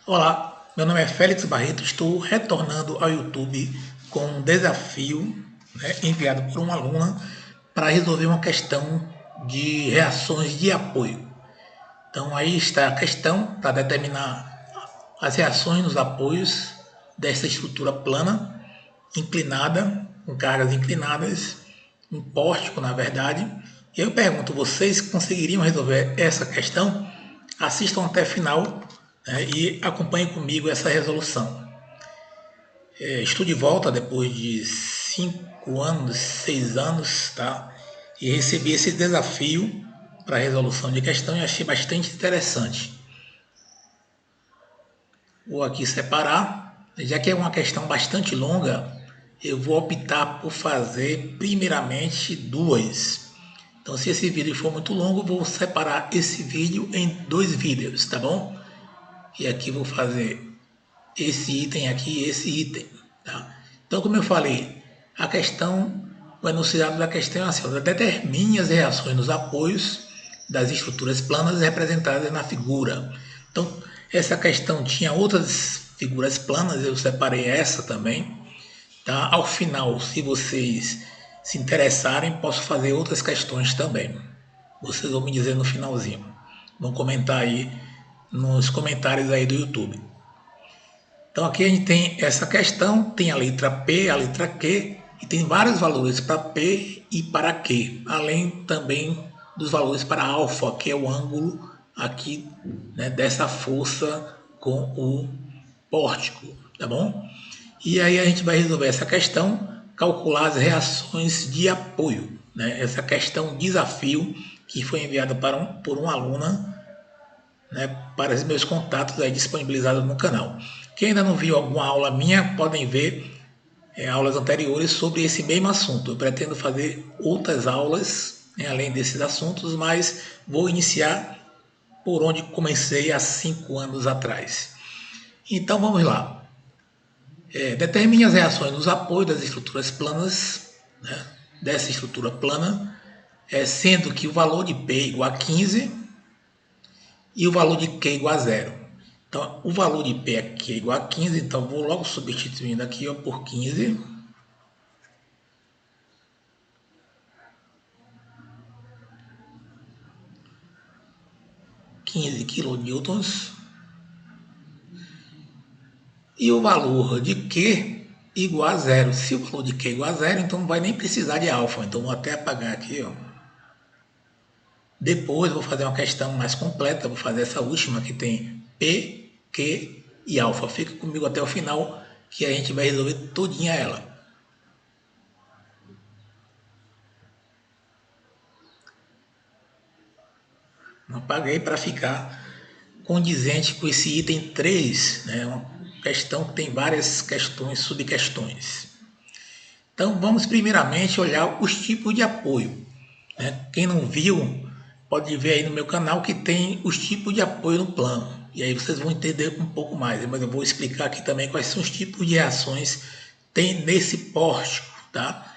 Olá, meu nome é Félix Barreto, estou retornando ao YouTube com um desafio, enviado por uma aluna para resolver uma questão de reações de apoio. Então aí está a questão para determinar as reações nos apoios desta estrutura plana, inclinada, com cargas inclinadas, um pórtico na verdade. E eu pergunto, vocês conseguiriam resolver essa questão? Assistam até o final, e acompanhem comigo essa resolução. Estou de volta depois de 5 anos, 6 anos, tá? E recebi esse desafio para a resolução de questão e achei bastante interessante. Vou aqui separar, já que é uma questão bastante longa, eu vou optar por fazer primeiramente duas. Então, se esse vídeo for muito longo, vou separar esse vídeo em 2 vídeos, tá bom? E aqui vou fazer esse item aqui e esse item. Tá? Então, como eu falei, a questão, o enunciado da questão é assim: determine as reações nos apoios das estruturas planas representadas na figura. Então, essa questão tinha outras figuras planas, eu separei essa também. Tá? Ao final, se vocês se interessarem, posso fazer outras questões também. Vocês vão me dizer no finalzinho. Vão comentar aí nos comentários aí do YouTube. Então aqui a gente tem essa questão, tem a letra P, a letra Q, e tem vários valores para P e para Q, além também dos valores para alfa, que é o ângulo aqui, né, dessa força com o pórtico, tá bom? E aí a gente vai resolver essa questão, calcular as reações de apoio, né? Essa questão desafio que foi enviada por uma aluna, né, para os meus contatos aí disponibilizados no canal. Quem ainda não viu alguma aula minha, podem ver aulas anteriores sobre esse mesmo assunto. Eu pretendo fazer outras aulas, além desses assuntos, mas vou iniciar por onde comecei há 5 anos atrás. Então vamos lá. Determine as reações nos apoios das estruturas planas, né, dessa estrutura plana, sendo que o valor de P é igual a 15 e o valor de Q é igual a 0. Então, o valor de P aqui é igual a 15, então vou logo substituindo aqui por 15. 15 kilonewtons. E o valor de Q igual a 0. Se o valor de Q é igual a 0, então não vai nem precisar de alfa. Então vou até apagar aqui, ó. Depois vou fazer uma questão mais completa, vou fazer essa última que tem P, Q e alfa. Fica comigo até o final que a gente vai resolver todinha ela. Apaguei para ficar condizente com esse item 3, né? Uma questão que tem várias questões, subquestões. Então vamos primeiramente olhar os tipos de apoio. Né? Quem não viu, pode ver aí no meu canal que tem os tipos de apoio no plano. E aí vocês vão entender um pouco mais, mas eu vou explicar aqui também quais são os tipos de reações que tem nesse pórtico. Tá?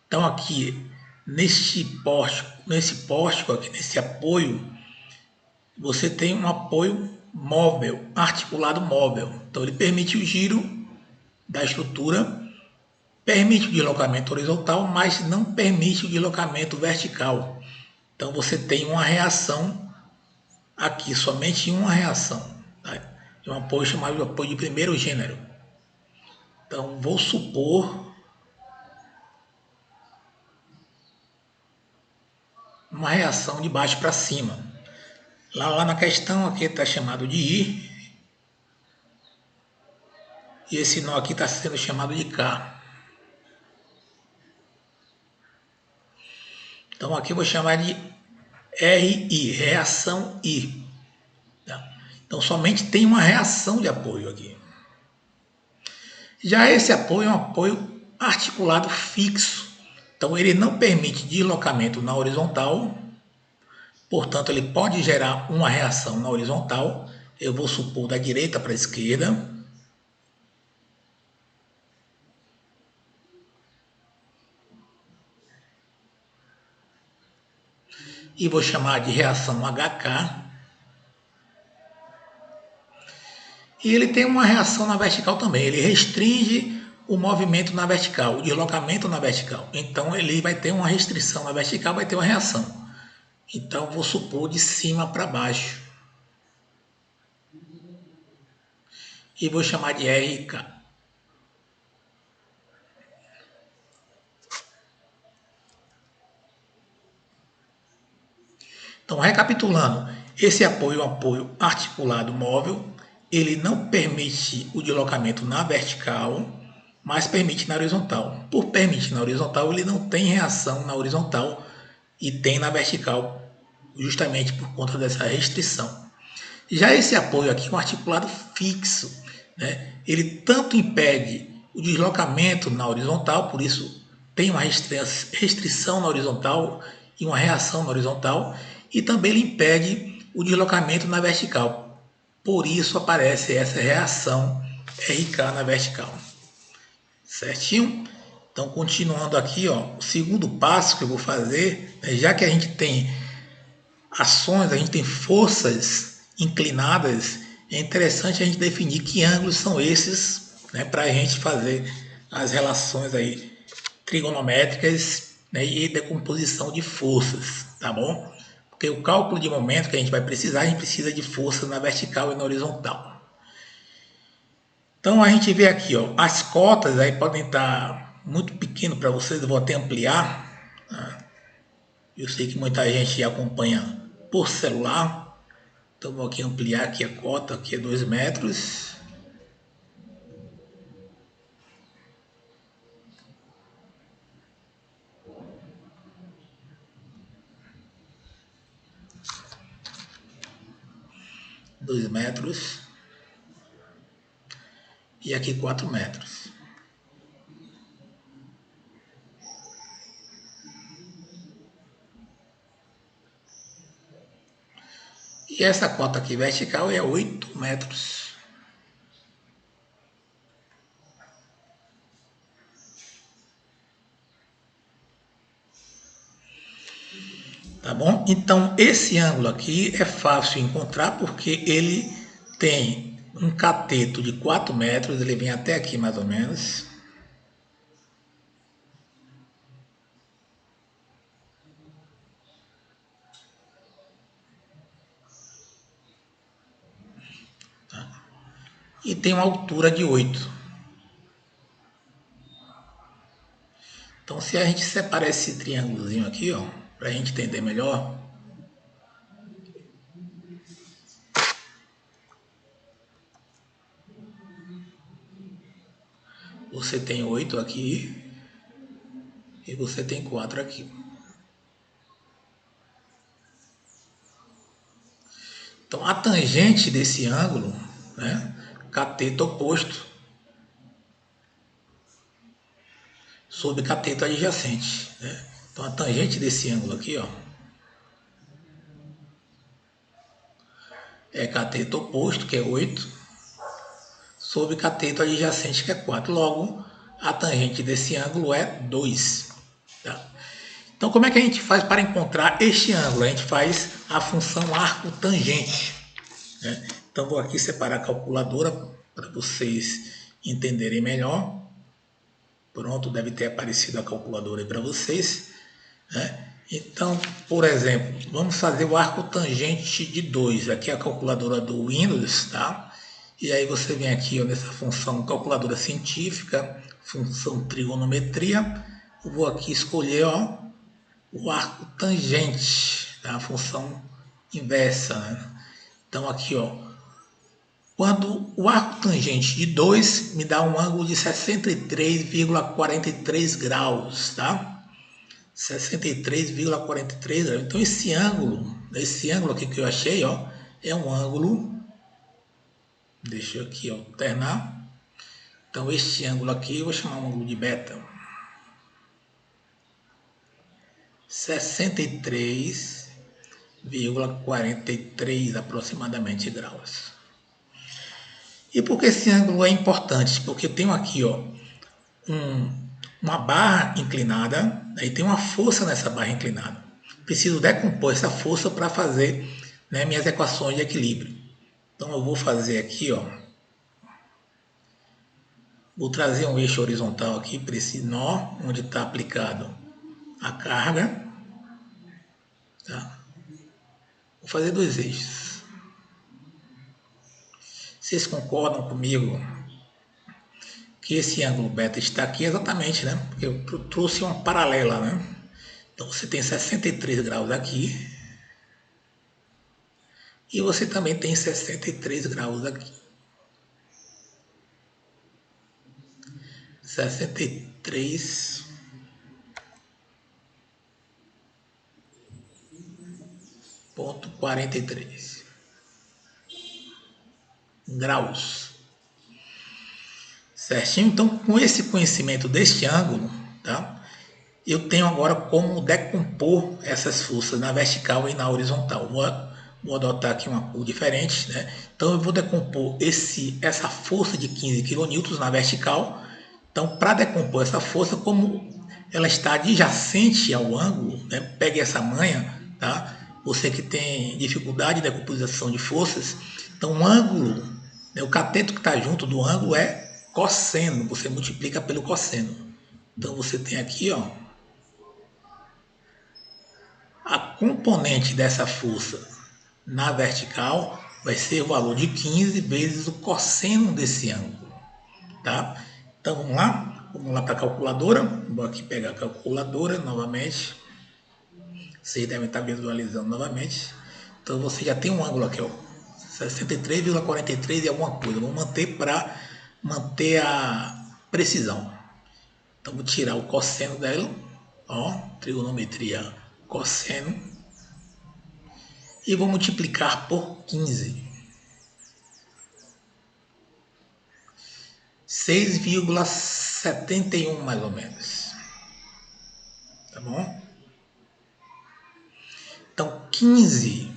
Então aqui, nesse pórtico aqui, nesse apoio, você tem um apoio móvel, articulado móvel. Então ele permite o giro da estrutura, permite o deslocamento horizontal, mas não permite o deslocamento vertical. Então você tem uma reação aqui, somente uma reação. Tá? É um apoio chamado de apoio de primeiro gênero. Então vou supor uma reação de baixo para cima. Lá na questão aqui está chamado de I, e esse nó aqui está sendo chamado de K. Então aqui eu vou chamar de RI, reação I. Tá? Então somente tem uma reação de apoio aqui. Já esse apoio é um apoio articulado fixo. Então ele não permite deslocamento na horizontal, portanto ele pode gerar uma reação na horizontal. Eu vou supor da direita para a esquerda. E vou chamar de reação HK. E ele tem uma reação na vertical também. Ele restringe o movimento na vertical, o deslocamento na vertical. Então ele vai ter uma restrição na vertical, vai ter uma reação. Então vou supor de cima para baixo. E vou chamar de RK. Então, recapitulando, esse apoio é um apoio articulado móvel, ele não permite o deslocamento na vertical, mas permite na horizontal. Por permitir na horizontal, ele não tem reação na horizontal e tem na vertical, justamente por conta dessa restrição. Já esse apoio aqui, um articulado fixo, né? Ele tanto impede o deslocamento na horizontal, por isso tem uma restrição na horizontal e uma reação na horizontal, e também ele impede o deslocamento na vertical. Por isso aparece essa reação RK na vertical. Certinho? Então, continuando aqui, ó, o segundo passo que eu vou fazer, né, já que a gente tem ações, a gente tem forças inclinadas, é interessante a gente definir que ângulos são esses, né, para a gente fazer as relações aí trigonométricas, né, e decomposição de forças, tá bom? Porque o cálculo de momento que a gente precisa de forças na vertical e na horizontal. Então a gente vê aqui, ó, as cotas aí podem estar muito pequeno para vocês, eu vou até ampliar. Tá? Eu sei que muita gente acompanha por celular, então vou aqui ampliar aqui a cota, aqui é 2 metros. Dois metros e aqui 4 metros. E essa cota aqui vertical é 8 metros. Tá bom? Então esse ângulo aqui é fácil encontrar porque ele tem um cateto de 4 metros, ele vem até aqui mais ou menos. Tá? E tem uma altura de 8. Então se a gente separar esse triângulozinho aqui, ó, para a gente entender melhor, você tem 8 aqui e você tem 4 aqui. Então a tangente desse ângulo, né, cateto oposto sobre cateto adjacente. Né? Então a tangente desse ângulo aqui, ó, é cateto oposto, que é 8, sobre cateto adjacente, que é 4. Logo, a tangente desse ângulo é 2. Tá? Então, como é que a gente faz para encontrar este ângulo? A gente faz a função arco tangente. Né? Então, vou aqui separar a calculadora para vocês entenderem melhor. Pronto, deve ter aparecido a calculadora aí para vocês. Né? Então, por exemplo, vamos fazer o arco tangente de 2. Aqui é a calculadora do Windows, tá? E aí você vem aqui ó, nessa função calculadora científica, função trigonometria. Eu vou aqui escolher ó, o arco tangente, tá? A função inversa. Né? Então aqui, ó, quando o arco tangente de 2 me dá um ângulo de 63,43 graus, tá? 63,43 graus. Então esse ângulo aqui que eu achei, ó, é um ângulo. Deixa eu aqui alternar. Então este ângulo aqui eu vou chamar um ângulo de beta. 63,43 aproximadamente graus. E por que esse ângulo é importante? Porque eu tenho aqui ó, uma barra inclinada, aí tem uma força nessa barra inclinada. Preciso decompor essa força para fazer né, minhas equações de equilíbrio. Então eu vou fazer aqui, ó, Vou trazer um eixo horizontal aqui para esse nó, onde está aplicado a carga. Tá? Vou fazer dois eixos. Vocês concordam comigo que esse ângulo beta está aqui exatamente, né? Porque eu trouxe uma paralela, né? Então você tem 63 graus aqui e você também tem 63 graus aqui. 63,43 graus. Certinho? Então, com esse conhecimento deste ângulo, tá? Eu tenho agora como decompor essas forças na vertical e na horizontal. Vou adotar aqui uma cor diferente, né? Então eu vou decompor essa força de 15 kN na vertical. Então, para decompor essa força, como ela está adjacente ao ângulo, né? Pegue essa manha, tá? Você que tem dificuldade de decomposição de forças, então o ângulo, né? O cateto que está junto do ângulo é cosseno, você multiplica pelo cosseno. Então você tem aqui, ó, a componente dessa força na vertical vai ser o valor de 15 vezes o cosseno desse ângulo, tá? Então vamos lá para a calculadora. Vou aqui pegar a calculadora novamente. Vocês devem estar visualizando novamente. Então você já tem um ângulo aqui, ó, 63,43 e alguma coisa. Vou manter para manter a precisão. Então vou tirar o cosseno dela, ó, trigonometria cosseno, e vou multiplicar por 15. 6,71 mais ou menos. Tá bom? Então 15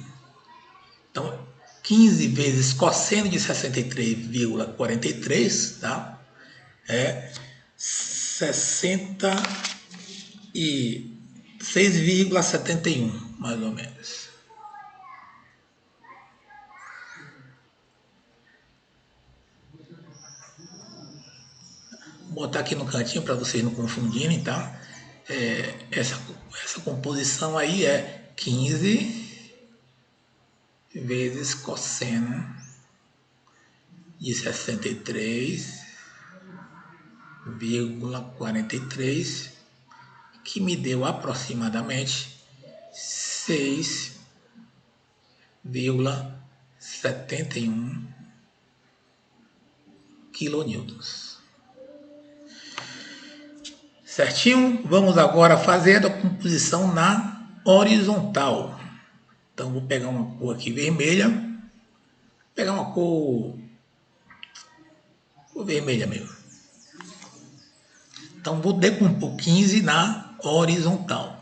vezes cosseno de 63,43, tá? É 66,71 mais ou menos. Vou botar aqui no cantinho para vocês não confundirem, tá? Essa composição aí é 15 vezes cosseno de 63,43, que me deu aproximadamente 6,71 quilonewtons. Certinho? Vamos agora fazer a composição na horizontal. Então vou pegar uma cor aqui vermelha, pegar uma cor vermelha mesmo. Então vou decompor 15 na horizontal.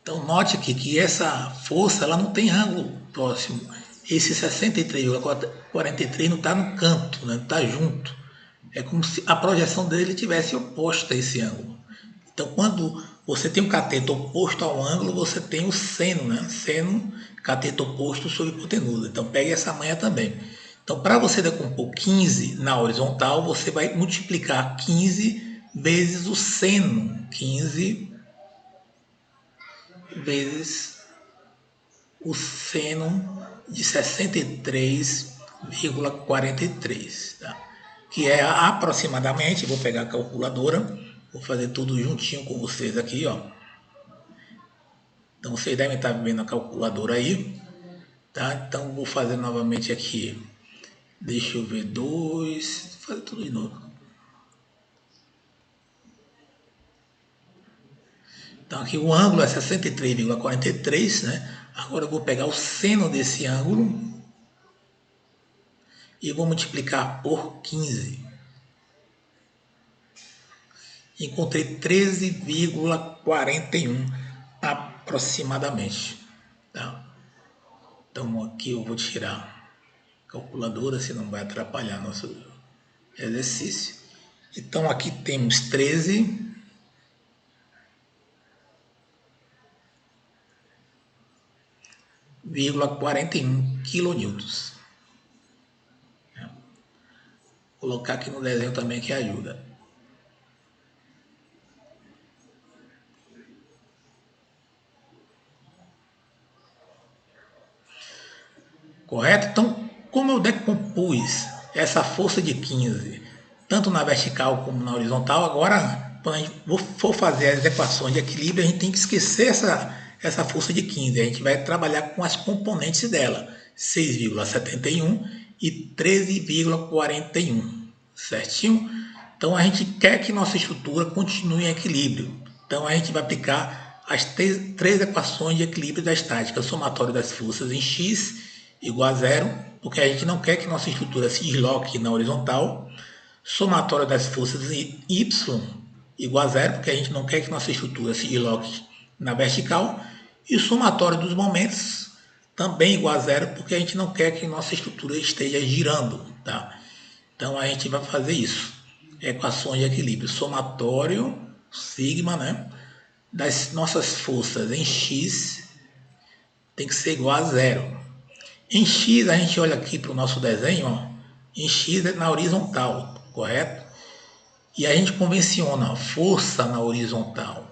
Então note aqui que essa força ela não tem ângulo próximo. Esse 63,43 não está no canto, né? Não está junto. É como se a projeção dele tivesse oposta a esse ângulo. Então quando você tem um cateto oposto ao ângulo, você tem o seno, né? Seno, cateto oposto sobre hipotenusa. Então pegue essa manha também. Então para você decompor 15 na horizontal, você vai multiplicar 15 vezes o seno. 15 vezes o seno de 63,43, tá? Que é aproximadamente, vou pegar a calculadora, vou fazer tudo juntinho com vocês aqui, ó. Então vocês devem estar vendo a calculadora aí, tá? Então vou fazer novamente aqui, deixa eu ver, 2, fazer tudo de novo. Então aqui o ângulo é 63,43, né? Agora eu vou pegar o seno desse ângulo e vou multiplicar por 15. Encontrei 13,41 aproximadamente. Tá? Então aqui eu vou tirar a calculadora, se não vai atrapalhar nosso exercício. Então aqui temos 13. 13,41 quilonewtons. Vou colocar aqui no desenho também que ajuda. Correto? Então, como eu decompus essa força de 15, tanto na vertical como na horizontal, agora, quando a gente for fazer as equações de equilíbrio, a gente tem que esquecer essa força de 15. A gente vai trabalhar com as componentes dela, 6,71 e 13,41, certinho? Então, a gente quer que nossa estrutura continue em equilíbrio. Então, a gente vai aplicar as três equações de equilíbrio da estática, somatório das forças em x igual a zero, porque a gente não quer que nossa estrutura se desloque na horizontal, somatório das forças em y igual a zero, porque a gente não quer que nossa estrutura se desloque na vertical, e o somatório dos momentos também igual a zero, porque a gente não quer que nossa estrutura esteja girando, tá? Então a gente vai fazer isso. Equações de equilíbrio, somatório, sigma, né, das nossas forças em x tem que ser igual a zero. Em x, a gente olha aqui para o nosso desenho, ó, em x é na horizontal, correto? E a gente convenciona a força na horizontal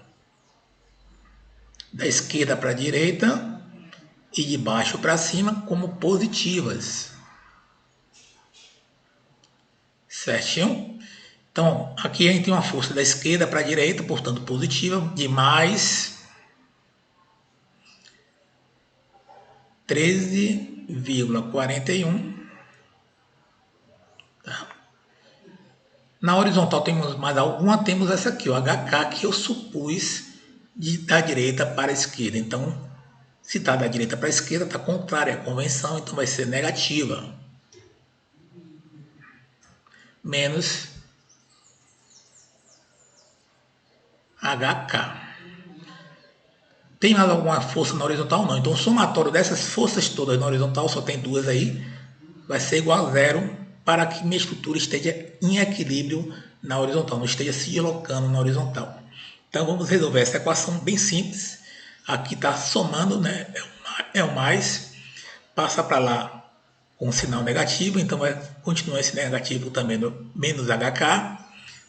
da esquerda para a direita e de baixo para cima como positivas. Certinho? Então, aqui a gente tem uma força da esquerda para a direita, portanto positiva, de mais 13,41. Tá? Na horizontal temos mais alguma, temos essa aqui, o HK, que eu supus da direita para a esquerda. Então, se está da direita para a esquerda, está contrária à convenção, então vai ser negativa. Menos HK. Tem mais alguma força na horizontal? Não. Então o somatório dessas forças todas na horizontal, só tem duas aí, vai ser igual a zero para que minha estrutura esteja em equilíbrio na horizontal, não esteja se deslocando na horizontal. Então vamos resolver essa equação bem simples. Aqui está somando, né? É o mais, passa para lá com um sinal negativo, então vai continuar esse negativo também no menos HK.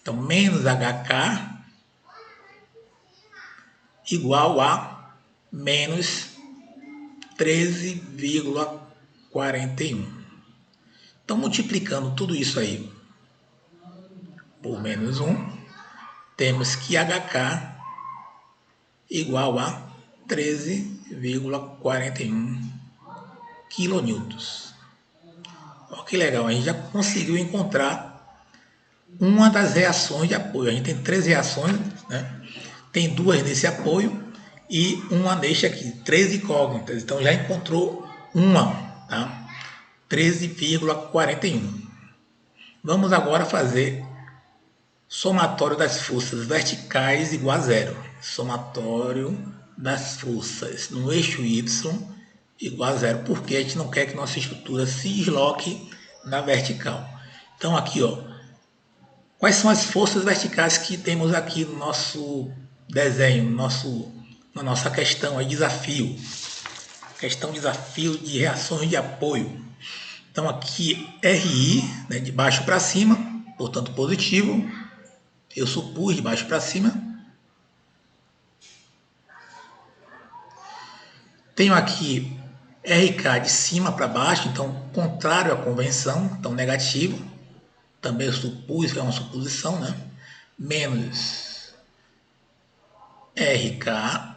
Então menos HK igual a menos 13,41. Então, multiplicando tudo isso aí por menos 1, temos que HK igual a 13,41 quilonewtons. Olha que legal, a gente já conseguiu encontrar uma das reações de apoio. A gente tem três reações, né? Tem duas nesse apoio e uma neste aqui, 13 incógnitas. Então já encontrou uma, tá? 13,41. Vamos agora fazer somatório das forças verticais igual a zero. Somatório das forças no eixo Y igual a zero, porque a gente não quer que nossa estrutura se desloque na vertical. Então aqui, ó, quais são as forças verticais que temos aqui no nosso desenho, na nossa questão aí, desafio. Questão desafio de reações de apoio. Então aqui RI, né, de baixo para cima, portanto positivo. Eu supus de baixo para cima. Tenho aqui RK de cima para baixo, então contrário à convenção, então negativo. Também eu supus, é uma suposição, né? Menos RK.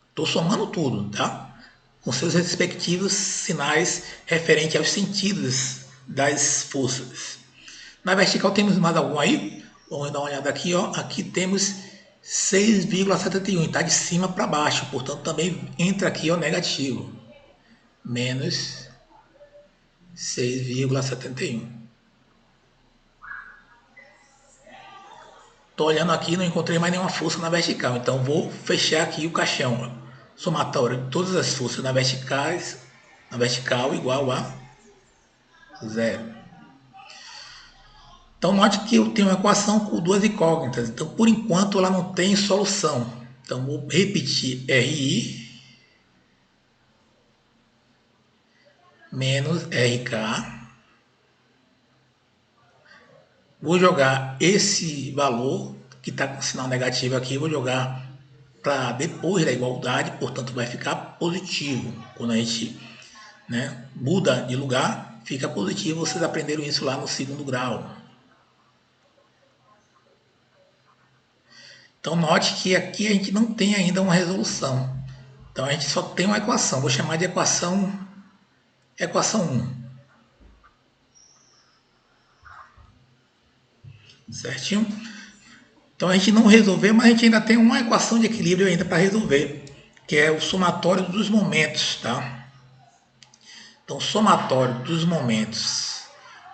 Estou somando tudo, tá? Com seus respectivos sinais referentes aos sentidos das forças. Na vertical temos mais algum aí? Vamos dar uma olhada aqui, ó. Aqui temos 6,71, está de cima para baixo, portanto também entra aqui o negativo. Menos 6,71. Estou olhando aqui, não encontrei mais nenhuma força na vertical, então vou fechar aqui o caixão. Somatório de todas as forças na vertical igual a zero. Então note que eu tenho uma equação com duas incógnitas, então por enquanto ela não tem solução. Então vou repetir RI menos RK. Vou jogar esse valor que está com sinal negativo aqui, vou jogar para depois da igualdade, portanto vai ficar positivo. Quando a gente, né, muda de lugar, fica positivo. Vocês aprenderam isso lá no segundo grau. Então note que aqui a gente não tem ainda uma resolução. Então a gente só tem uma equação. Vou chamar de equação 1. Certinho? Então a gente não resolveu, mas a gente ainda tem uma equação de equilíbrio ainda para resolver, que é o somatório dos momentos, tá? Então o somatório dos momentos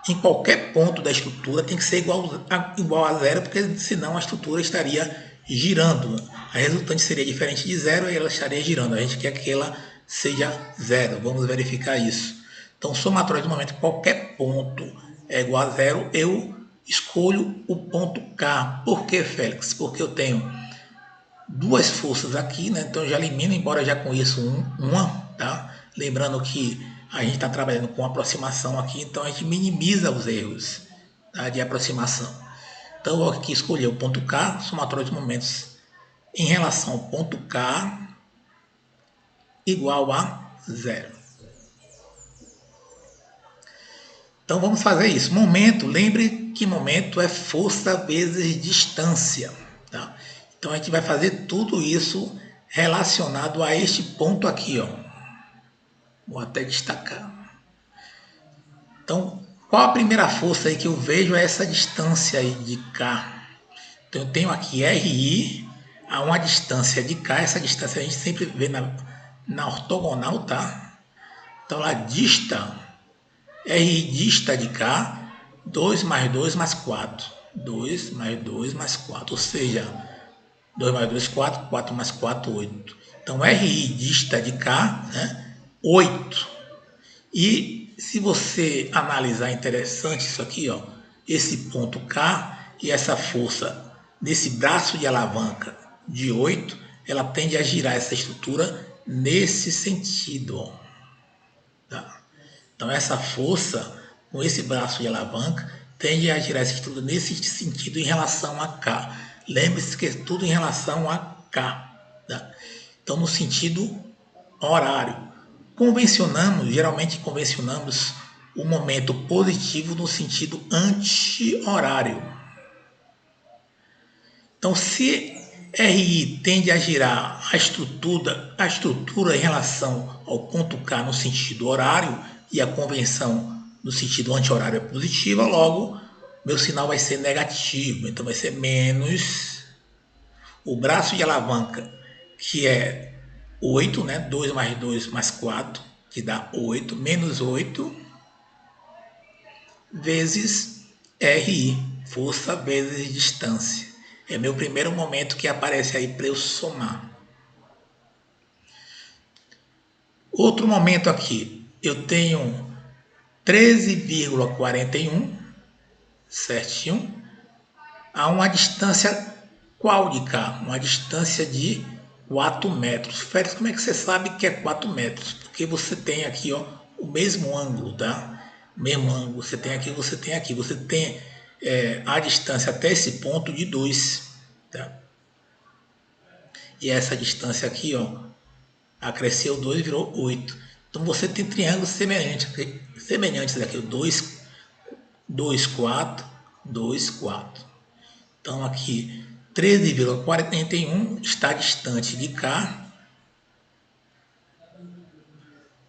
em qualquer ponto da estrutura tem que ser igual a zero, porque senão a estrutura estaria girando. A resultante seria diferente de zero e ela estaria girando. A gente quer que ela seja zero. Vamos verificar isso. Então, somatório de momento, qualquer ponto é igual a zero, eu escolho o ponto K. Por que, Félix? Porque eu tenho duas forças aqui, né? Então eu já elimino, embora já com isso uma, tá? Lembrando que a gente está trabalhando com aproximação aqui, então a gente minimiza os erros, tá, de aproximação. Então eu vou aqui escolher o ponto K, somatório de momentos em relação ao ponto K igual a zero. Então vamos fazer isso. Momento, lembre que momento é força vezes distância. Tá? Então a gente vai fazer tudo isso relacionado a este ponto aqui, ó. Vou até destacar. Então, qual a primeira força aí que eu vejo é essa distância aí de K. Então eu tenho aqui RI a uma distância de K. Essa distância a gente sempre vê na ortogonal, tá? Então ela dista, RI dista de K, 2 mais 2 mais 4. 2 mais 2 mais 4, ou seja, 2 mais 2, 4, 4 mais 4, 8. Então RI dista de K, né? 8. E se você analisar, interessante isso aqui, ó, esse ponto K e essa força nesse braço de alavanca de 8, ela tende a girar essa estrutura nesse sentido, ó, tá? Então essa força com esse braço de alavanca tende a girar essa estrutura nesse sentido em relação a K. Lembre-se que é tudo em relação a K, tá? Então no sentido horário. Geralmente convencionamos o momento positivo no sentido anti-horário. Então, se RI tende a girar a estrutura em relação ao ponto K no sentido horário e a convenção no sentido anti-horário é positiva, logo meu sinal vai ser negativo. Então vai ser menos o braço de alavanca, que é 8, né? 2 mais 2 mais 4, que dá 8, menos 8, vezes RI, força vezes distância. É meu primeiro momento que aparece aí para eu somar. Outro momento aqui, eu tenho 13,41, certinho, a uma distância qual de K? Uma distância de 4 metros. Félix, como é que você sabe que é 4 metros? Porque você tem aqui, ó, o mesmo ângulo, tá? O mesmo ângulo. Você tem aqui, você tem aqui. Você tem a distância até esse ponto de 2, tá? E essa distância aqui, ó, acresceu 2 e virou 8. Então você tem triângulos semelhantes aqui, 2, 2, 4, 2, 4. Então aqui 13,41 está distante de K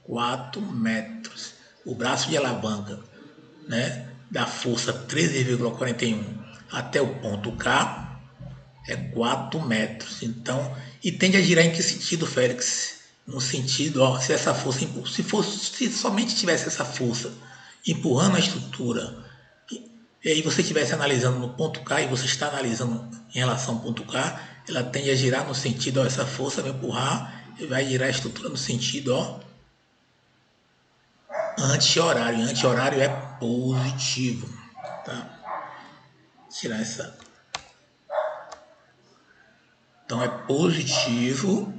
4 metros. O braço de alavanca, né, da força 13,41 até o ponto K é 4 metros. Então, e tende a girar em que sentido, Félix? No sentido, ó, se essa força, se somente tivesse essa força empurrando a estrutura, e aí você estivesse analisando no ponto K e você está analisando em relação ao ponto K, ela tende a girar no sentido, ó, essa força vai empurrar e vai girar a estrutura no sentido, ó, anti-horário. Anti-horário é positivo, tá? Tirar essa. Então é positivo,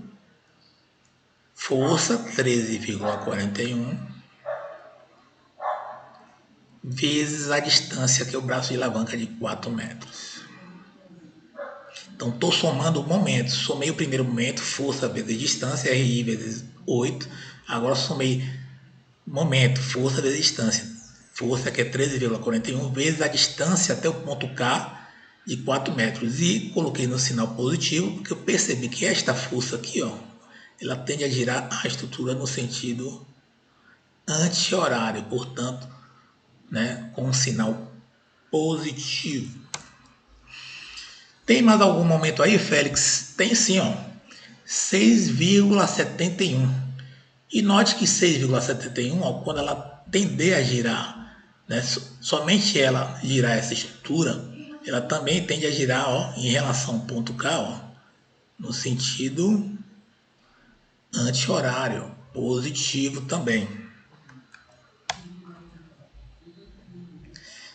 força 13,41 vezes a distância, que é o braço de alavanca de 4 metros. Então, estou somando momentos. Somei o primeiro momento, força vezes distância, RI vezes 8. Agora somei momento, força vezes distância. Força, que é 13,41, vezes a distância até o ponto K, de 4 metros. E coloquei no sinal positivo, porque eu percebi que esta força aqui, ó, ela tende a girar a estrutura no sentido anti-horário, portanto, né, com um sinal positivo. Tem mais algum momento aí, Félix? Tem sim, ó. 6,71. E note que 6,71, ó, quando ela tender a girar, né, somente ela girar essa estrutura, ela também tende a girar, ó, em relação ao ponto K, ó, no sentido anti-horário, positivo também.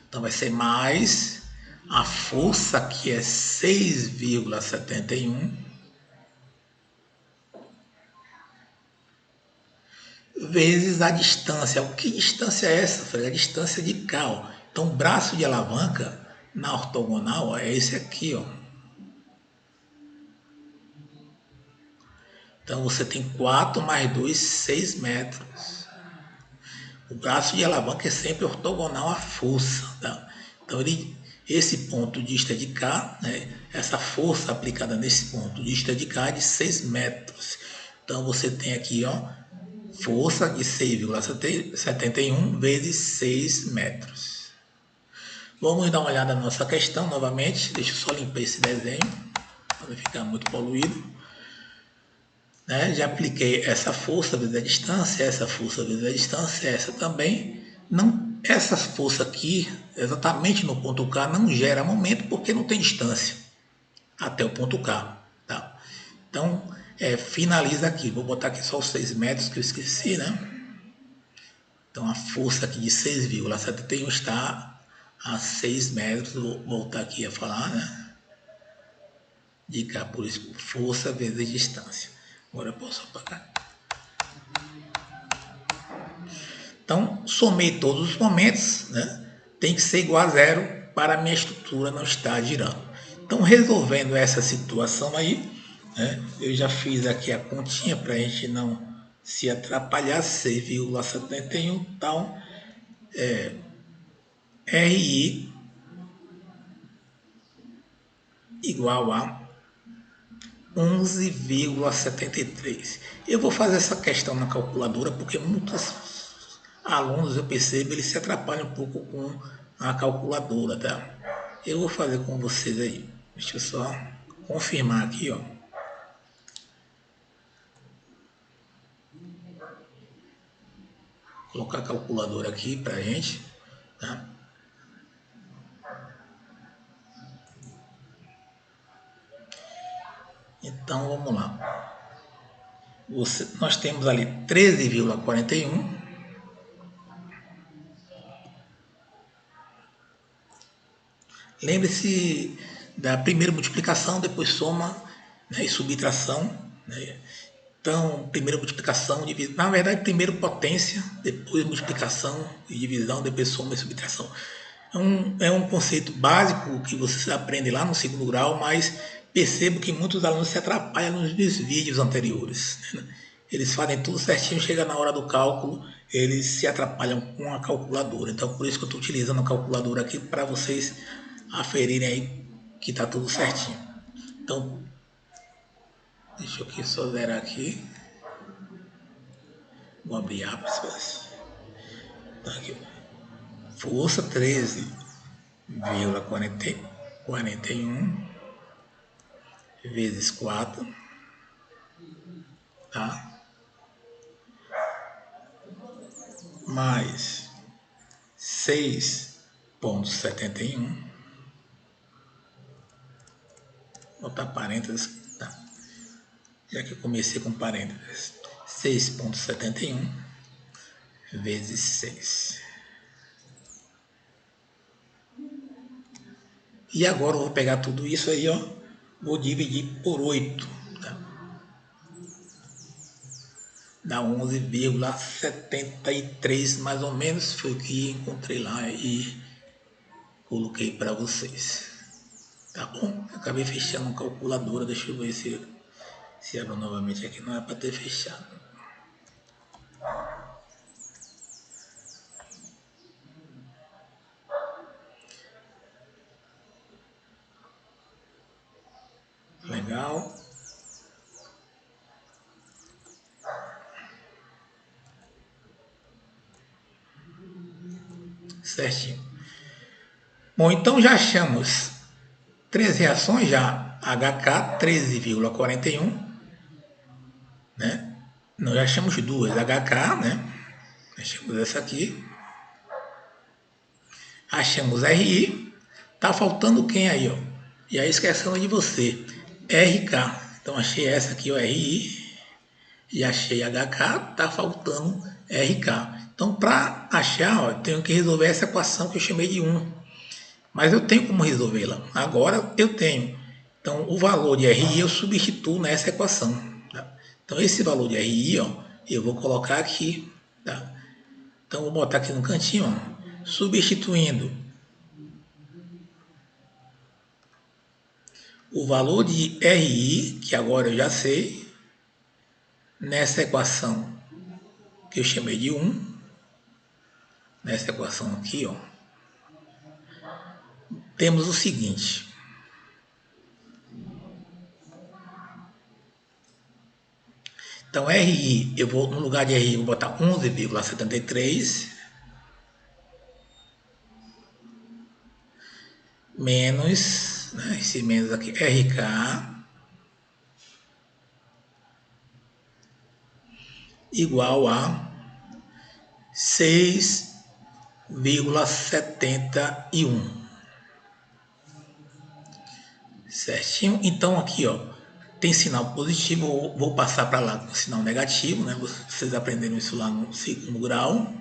Então vai ser mais a força, que é 6,71, vezes a distância. Que distância é essa, Fred? A distância de K. Ó. Então, o braço de alavanca na ortogonal, ó, é esse aqui, ó. Então, você tem 4 mais 2, 6 metros. O braço de alavanca é sempre ortogonal à força. Tá? Então, esse ponto dista de K, né, essa força aplicada nesse ponto dista de K é de 6 metros. Então, você tem aqui, ó, força de 6,71 vezes 6 metros. Vamos dar uma olhada na nossa questão novamente. Deixa eu só limpar esse desenho, para não ficar muito poluído. Né? Já apliquei essa força vezes a distância, essa força vezes a distância, essa também. Não, essa força aqui, exatamente no ponto K, não gera momento porque não tem distância até o ponto K. Tá? Então, finaliza aqui. Vou botar aqui só os 6 metros que eu esqueci, né? Então, a força aqui de 6,71 está a 6 metros. Vou voltar aqui a falar, né? De K, por isso, força vezes distância. Agora eu posso apagar. Então, somei todos os momentos, né? Tem que ser igual a zero para a minha estrutura não estar girando. Então, resolvendo essa situação aí, né? Eu já fiz aqui a continha para a gente não se atrapalhar, 6,71, então, RI igual a 11,73. Eu vou fazer essa questão na calculadora porque muitos alunos, eu percebo, eles se atrapalham um pouco com a calculadora, tá? Eu vou fazer com vocês aí. Deixa eu só confirmar aqui, ó. Colocar a calculadora aqui pra gente, tá? Então vamos lá. Nós temos ali 13,41. Lembre-se da primeira multiplicação, depois soma, né, e subtração. Né? Então, primeiro multiplicação, divisão. Na verdade, primeiro potência, depois multiplicação e divisão, depois soma e subtração. É um conceito básico que você aprende lá no segundo grau, mas percebo que muitos alunos se atrapalham nos vídeos anteriores. Né? Eles fazem tudo certinho, chega na hora do cálculo, eles se atrapalham com a calculadora. Então, por isso que eu estou utilizando a calculadora aqui para vocês aferirem aí que está tudo certinho. Então, deixa eu aqui só zerar aqui. Vou abrir aspas. Aqui. Força 13,41 vezes 4, tá? Mais 6,71. Vou botar parênteses, tá? Já que eu comecei com parênteses. 6,71 vezes 6. E agora eu vou pegar tudo isso aí, ó. Vou dividir por 8. Tá? dá 11,73 mais ou menos, foi o que encontrei lá e coloquei para vocês. Tá bom? Acabei fechando a calculadora, deixa eu ver se abro novamente aqui, não é para ter fechado. Legal. Certinho. Bom, então já achamos 3 reações já. HK 13,41, né? Nós já achamos duas. HK, né? Achamos essa aqui. Achamos RI. Tá faltando quem aí, ó? E aí esquecendo de você. RK. Então achei essa aqui, o RI. E achei HK. Tá faltando RK. Então para achar, ó, eu tenho que resolver essa equação que eu chamei de 1. Mas eu tenho como resolvê-la. Agora eu tenho. Então o valor de RI eu substituo nessa equação. Tá? Então esse valor de RI, ó, eu vou colocar aqui. Tá? Então vou botar aqui no cantinho, ó, substituindo o valor de RI, que agora eu já sei, nessa equação que eu chamei de 1, nessa equação aqui, ó, temos o seguinte. Então RI, eu vou, no lugar de RI, eu vou botar 11,73 menos, né, esse menos aqui, RK, igual a 6,71. Certinho? Então aqui, ó, tem sinal positivo, vou passar para lá com sinal negativo, né? Vocês aprenderam isso lá no segundo grau.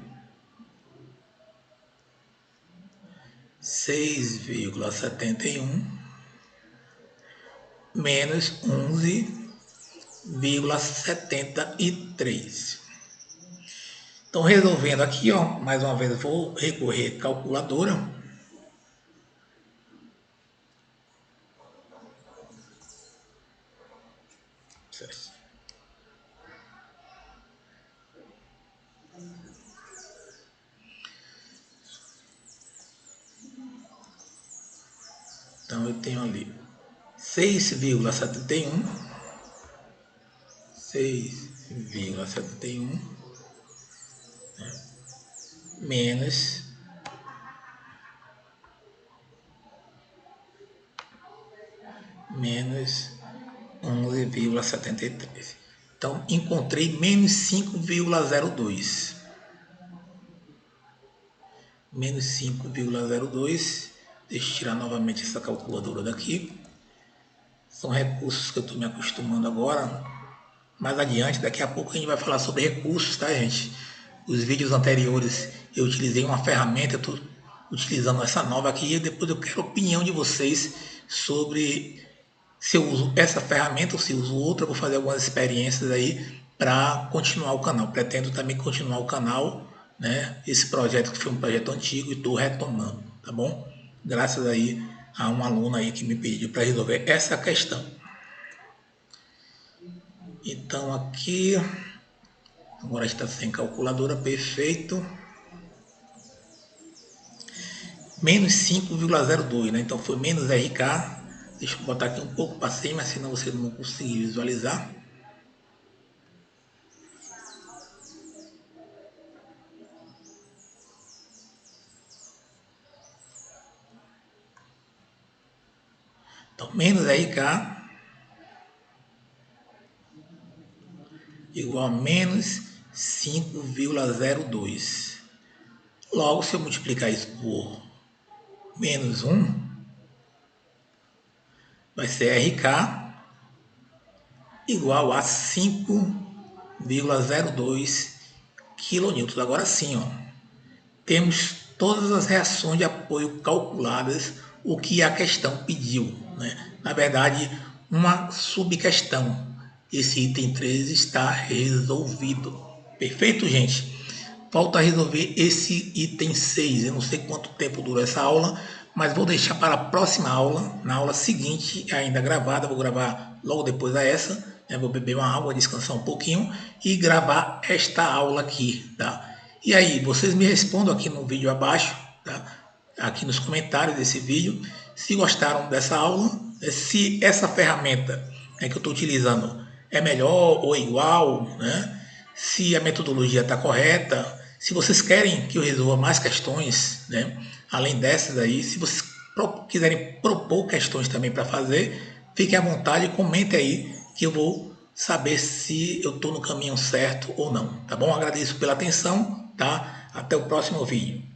6,71 menos 11,73. Então, resolvendo aqui, ó, mais uma vez eu vou recorrer à calculadora. Certo. Então, eu tenho ali 6,71 menos 11,73. Então, encontrei menos 5,02. Menos 5,02. Deixa eu tirar novamente essa calculadora daqui. São recursos que eu estou me acostumando agora. Mais adiante, daqui a pouco a gente vai falar sobre recursos, tá, gente? Os vídeos anteriores eu utilizei uma ferramenta, eu estou utilizando essa nova aqui e depois eu quero a opinião de vocês sobre se eu uso essa ferramenta ou se eu uso outra. Eu vou fazer algumas experiências aí para continuar o canal. Pretendo também continuar o canal, né? Esse projeto que foi um projeto antigo e estou retomando, tá bom? Graças aí a um aluno aí que me pediu para resolver essa questão. Então aqui, agora está sem calculadora, perfeito. Menos 5,02, né? Então foi menos RK. Deixa eu botar aqui um pouco para cima, senão você não conseguir visualizar. Então, menos RK igual a menos 5,02. Logo, se eu multiplicar isso por menos 1, vai ser RK igual a 5,02 kN. Agora sim, ó, temos todas as reações de apoio calculadas, o que a questão pediu, né? Na verdade, uma subquestão. esse item 3 está resolvido. Perfeito, gente? Falta resolver esse item 6. Eu não sei quanto tempo dura essa aula, mas vou deixar para a próxima aula, na aula seguinte, ainda gravada. Vou gravar logo depois dessa, né? Vou beber uma água, descansar um pouquinho e gravar esta aula aqui, tá? E aí, vocês me respondam aqui no vídeo abaixo, tá? Aqui nos comentários desse vídeo, se gostaram dessa aula, se essa ferramenta, né, que eu estou utilizando é melhor ou igual, né? Se a metodologia está correta, se vocês querem que eu resolva mais questões, né? Além dessas aí, se vocês quiserem propor questões também para fazer, fiquem à vontade, comentem aí que eu vou saber se eu estou no caminho certo ou não, tá bom? Agradeço pela atenção, tá? Até o próximo vídeo.